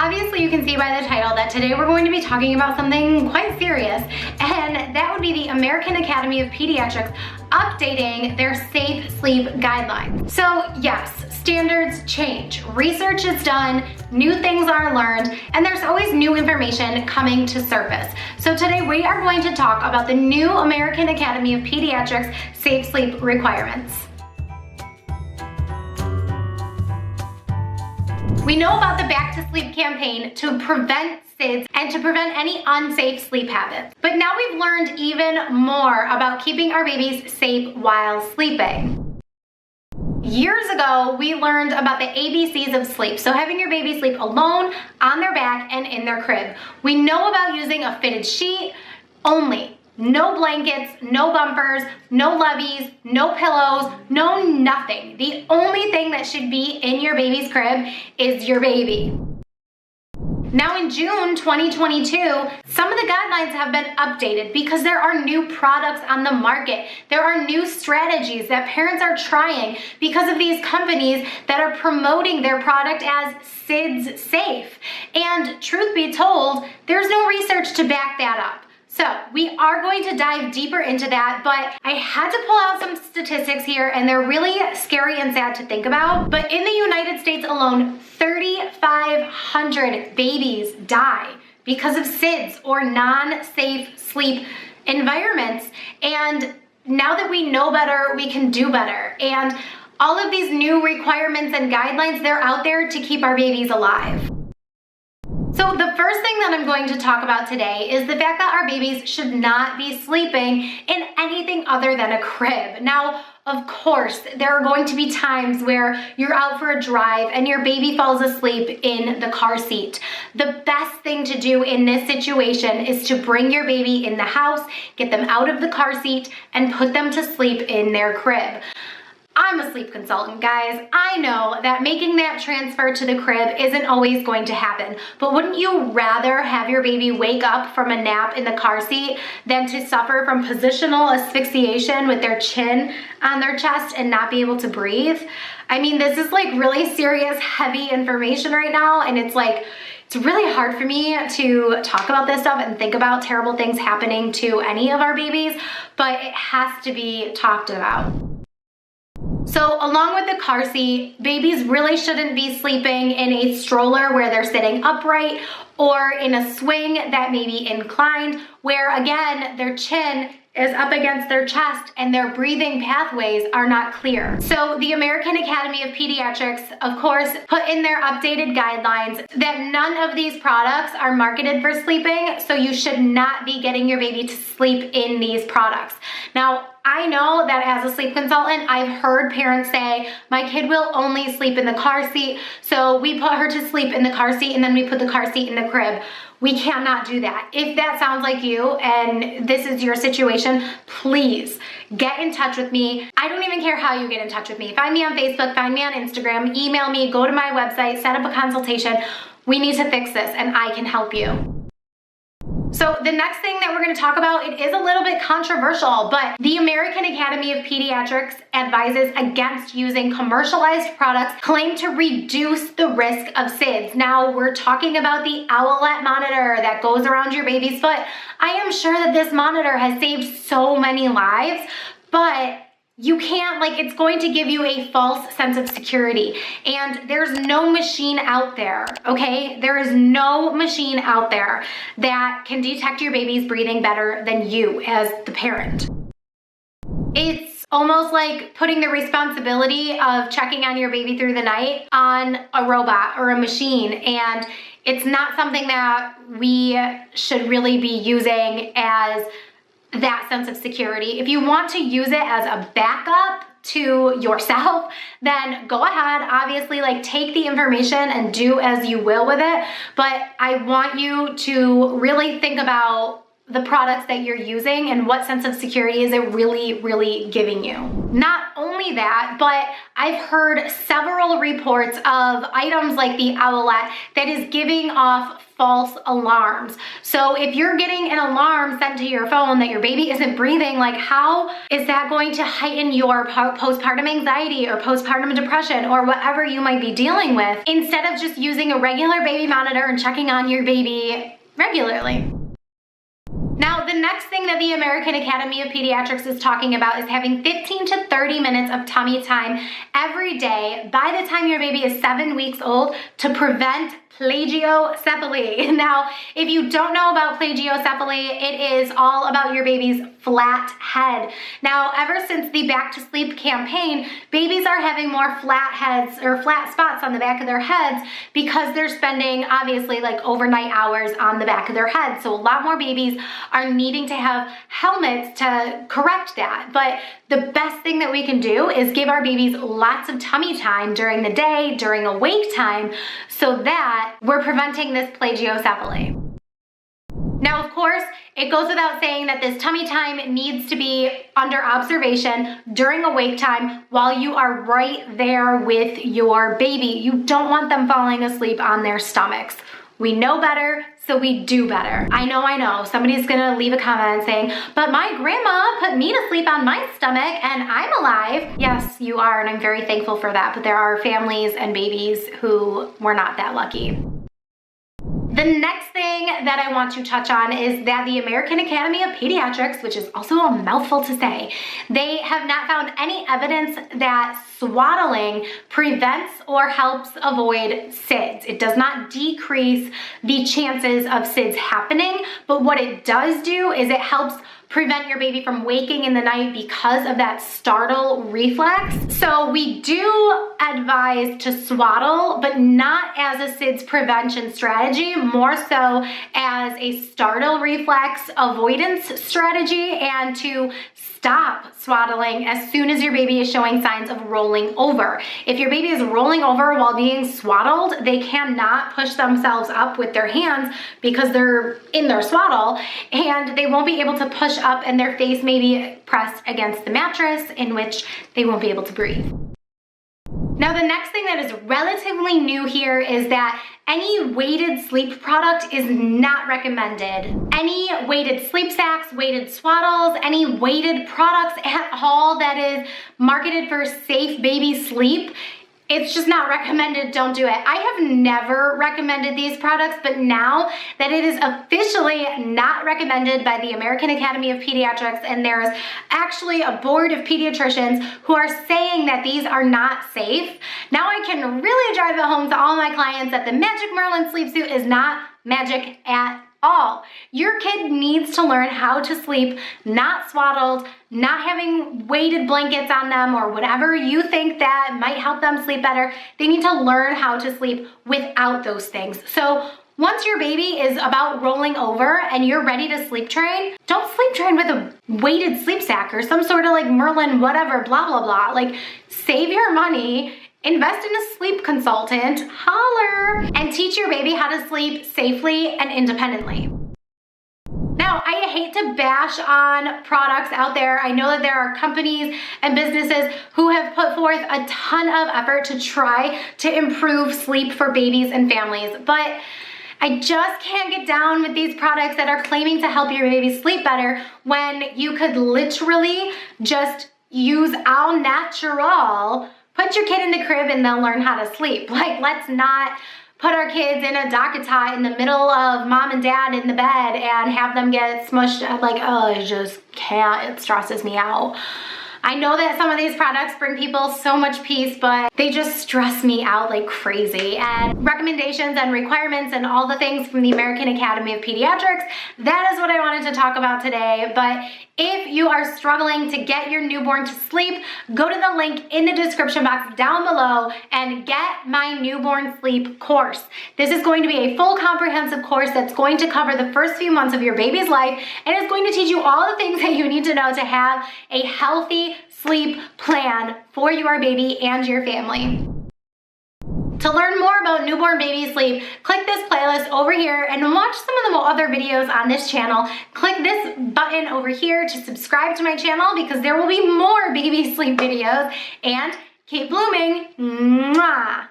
Obviously, you can see by the title that today we're going to be talking about something quite serious, and that would be the American Academy of Pediatrics updating their safe sleep guidelines. So yes, standards change, research is done, new things are learned, and there's always new information coming to surface. So today we are going to talk about the new American Academy of Pediatrics safe sleep requirements. We know about the Back to Sleep campaign to prevent SIDS and to prevent any unsafe sleep habits. But now we've learned even more about keeping our babies safe while sleeping. Years ago, we learned about the ABCs of sleep, so having your baby sleep alone, on their back, and in their crib. We know about using a fitted sheet only. No blankets, no bumpers, no levies, no pillows, no nothing. The only thing that should be in your baby's crib is your baby. Now in June 2022, some of the guidelines have been updated because there are new products on the market. There are new strategies that parents are trying because of these companies that are promoting their product as SIDS safe. And truth be told, there's no research to back that up. So we are going to dive deeper into that, but I had to pull out some statistics here, and they're really scary and sad to think about. But in the United States alone, 3,500 babies die because of SIDS or non-safe sleep environments. And now that we know better, we can do better. And all of these new requirements and guidelines, they're out there to keep our babies alive. So the first thing that I'm going to talk about today is the fact that our babies should not be sleeping in anything other than a crib. Now, of course, there are going to be times where you're out for a drive and your baby falls asleep in the car seat. The best thing to do in this situation is to bring your baby in the house, get them out of the car seat, and put them to sleep in their crib. I'm a sleep consultant, guys. I know that making that transfer to the crib isn't always going to happen, but wouldn't you rather have your baby wake up from a nap in the car seat than to suffer from positional asphyxiation with their chin on their chest and not be able to breathe? I mean, this is like really serious, heavy information right now, and it's really hard for me to talk about this stuff and think about terrible things happening to any of our babies, but it has to be talked about. So along with the car seat, babies really shouldn't be sleeping in a stroller where they're sitting upright or in a swing that may be inclined, where again, their chin is up against their chest and their breathing pathways are not clear. So the American Academy of Pediatrics, of course, put in their updated guidelines that none of these products are marketed for sleeping, so you should not be getting your baby to sleep in these products. Now, I know that as a sleep consultant, I've heard parents say, my kid will only sleep in the car seat, so we put her to sleep in the car seat and then we put the car seat in the crib. We cannot do that. If that sounds like you and this is your situation, please get in touch with me. I don't even care how you get in touch with me. Find me on Facebook, find me on Instagram, email me, go to my website, set up a consultation. We need to fix this and I can help you. So the next thing that we're going to talk about, it is a little bit controversial, but the American Academy of Pediatrics advises against using commercialized products claimed to reduce the risk of SIDS. Now, we're talking about the Owlet monitor that goes around your baby's foot. I am sure that this monitor has saved so many lives, but you can't, it's going to give you a false sense of security. And there's no machine out there, okay? There is no machine out there that can detect your baby's breathing better than you as the parent. It's almost like putting the responsibility of checking on your baby through the night on a robot or a machine. And it's not something that we should really be using as that sense of security. If you want to use it as a backup to yourself, then go ahead. Obviously, take the information and do as you will with it. But I want you to really think about the products that you're using and what sense of security is it really giving you. Not only that, but I've heard several reports of items like the Owlette that is giving off false alarms. So if you're getting an alarm sent to your phone that your baby isn't breathing, like how is that going to heighten your postpartum anxiety or postpartum depression or whatever you might be dealing with, instead of just using a regular baby monitor and checking on your baby regularly? Now, the next thing that the American Academy of Pediatrics is talking about is having 15 to 30 minutes of tummy time every day by the time your baby is 7 weeks old to prevent plagiocephaly. Now, if you don't know about plagiocephaly, it is all about your baby's flat head. Now, ever since the Back to Sleep campaign, babies are having more flat heads or flat spots on the back of their heads because they're spending obviously like overnight hours on the back of their head. So a lot more babies are needing to have helmets to correct that. But the best thing that we can do is give our babies lots of tummy time during the day, during awake time, so that we're preventing this plagiocephaly. Now, of course, it goes without saying that this tummy time needs to be under observation during awake time while you are right there with your baby. You don't want them falling asleep on their stomachs. We know better, so we do better. I know. Somebody's gonna leave a comment saying, but my grandma put me to sleep on my stomach and I'm alive. Yes, you are, and I'm very thankful for that, but there are families and babies who were not that lucky. The next thing that I want to touch on is that the American Academy of Pediatrics, which is also a mouthful to say, they have not found any evidence that swaddling prevents or helps avoid SIDS. It does not decrease the chances of SIDS happening, but what it does do is it helps prevent your baby from waking in the night because of that startle reflex. So we do advise to swaddle, but not as a SIDS prevention strategy, more so as a startle reflex avoidance strategy, and to stop swaddling as soon as your baby is showing signs of rolling over. If your baby is rolling over while being swaddled, they cannot push themselves up with their hands because they're in their swaddle, and they won't be able to push up, and their face may be pressed against the mattress, in which they won't be able to breathe. Now, the next thing that is relatively new here is that any weighted sleep product is not recommended. Any weighted sleep sacks, weighted swaddles, any weighted products at all that is marketed for safe baby sleep, it's just not recommended. Don't do it. I have never recommended these products, but now that it is officially not recommended by the American Academy of Pediatrics, and there's actually a board of pediatricians who are saying that these are not safe, now I can really drive it home to all my clients that the Magic Merlin sleep suit is not magic at all. Your kid needs to learn how to sleep not swaddled, not having weighted blankets on them or whatever you think that might help them sleep better. They need to learn how to sleep without those things. So once your baby is about rolling over and you're ready to sleep train, don't sleep train with a weighted sleep sack or some sort of like Merlin whatever, blah, blah, blah. Like, save your money, invest in a sleep consultant, holler, and teach your baby how to sleep safely and independently. Now, I hate to bash on products out there. I know that there are companies and businesses who have put forth a ton of effort to try to improve sleep for babies and families, but I just can't get down with these products that are claiming to help your baby sleep better when you could literally just use au natural. Put your kid in the crib and they'll learn how to sleep. Like, let's not put our kids in a DockATot in the middle of mom and dad in the bed and have them get smushed. Like, oh, I just can't. It stresses me out. I know that some of these products bring people so much peace, but they just stress me out like crazy. And recommendations and requirements and all the things from the American Academy of Pediatrics, that is what I wanted to talk about today. But if you are struggling to get your newborn to sleep, go to the link in the description box down below and get my newborn sleep course. This is going to be a full comprehensive course that's going to cover the first few months of your baby's life, and it's going to teach you all the things that you need to know to have a healthy sleep plan for your baby and your family. To learn more about newborn baby sleep, click this playlist over here and watch some of the other videos on this channel. Click this button over here to subscribe to my channel because there will be more baby sleep videos, and keep blooming. Mwah.